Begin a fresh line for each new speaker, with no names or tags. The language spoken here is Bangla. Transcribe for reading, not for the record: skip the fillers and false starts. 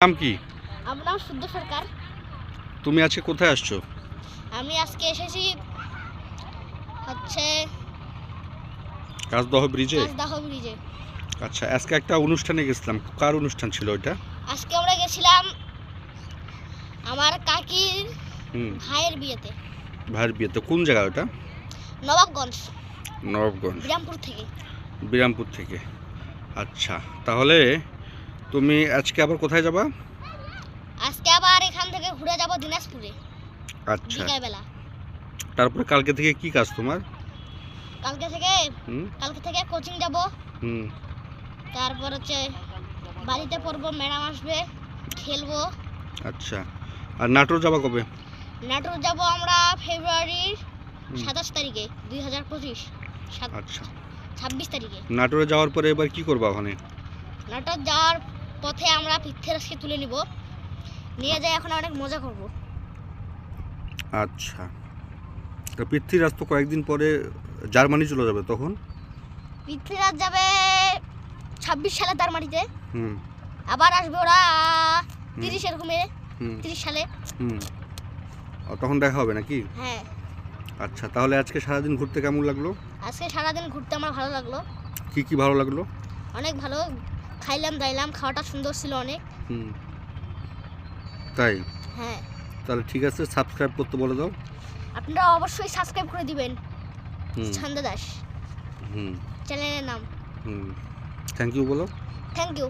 নাম কি?
আমার নাম শুদ্ধ সরকার।
তুমি আজকে কোথায় আসছো?
আমি আজকে এসেছি হচ্ছে
কাজদহ ব্রিজে।
কাজদাহ ব্রিজে।
আচ্ছা, আজকে একটা অনুষ্ঠানে গেছিলাম। কার অনুষ্ঠান ছিল ওইটা?
আজকে আমরা গেছিলাম আমার কাকির
হুম।
ভাইয়ের বিয়েতে।
ভাইয়ের বিয়েতে কোন জায়গায় ওটা?
নবাবগঞ্জ,
নবাবগঞ্জ,
বিরামপুর থেকে।
বিরামপুর থেকে। আচ্ছা, তাহলে তুমি আজকে আবার কোথায় যাবা?
আজকে আবার এখান থেকে ঘুরে যাব দিনাজপুরে
আচ্ছা,
বিকালবেলা।
তারপরে কালকে থেকে কি কাজ তোমার?
কালকে থেকে
হুম
কোচিং যাব।
হুম
তারপর হচ্ছে বাড়িতে পড়বো, ম্যাডাম আসবে, খেলবো।
আচ্ছা, আর নাটোর যাবা কবে?
নাটোর যাব আমরা ফেব্রুয়ারির
হুম,
27 তারিখে 2025,
আচ্ছা।
26 তারিখে।
নাটোরে যাওয়ার পরে এবার কি করবা ওখানে?
নাটোর যাওয়ার পথে আমরা পৃথ্বীরাজকে তুলে নিব, নিয়ে যাই এখন অনেক মজা করব।
আচ্ছা, তো পৃথ্বীরাজ তো কয়েকদিন পরে জার্মানি চলে যাবে, তখন?
পৃথ্বীরাজ যাবে 26 সালে জার্মানিতে,
হুম
আবার আসবে ওরা
হুম
30 এরকমে,
হুম
30 সালে।
হুম তখন দেখা হবে নাকি?
হ্যাঁ,
আচ্ছা, তাহলে আজকে সারাদিন ঘুরতে কেমন লাগলো?
আজকে সারাদিন ঘুরতে আমার ভালো লাগলো,
কি কি ভালো লাগলো?
অনেক ভালো। খাইলাম দাইলাম, খাওয়াটা সুন্দর ছিল অনেক।
হুম, তাই?
হ্যাঁ,
তাহলে ঠিক আছে, সাবস্ক্রাইব করতে বলে দাও।
আপনারা অবশ্যই সাবস্ক্রাইব করে দিবেন
হুম
ছন্দ দাস
হুম
চ্যানেলের নাম।
হুম থ্যাংক ইউ বলো।
Thank you.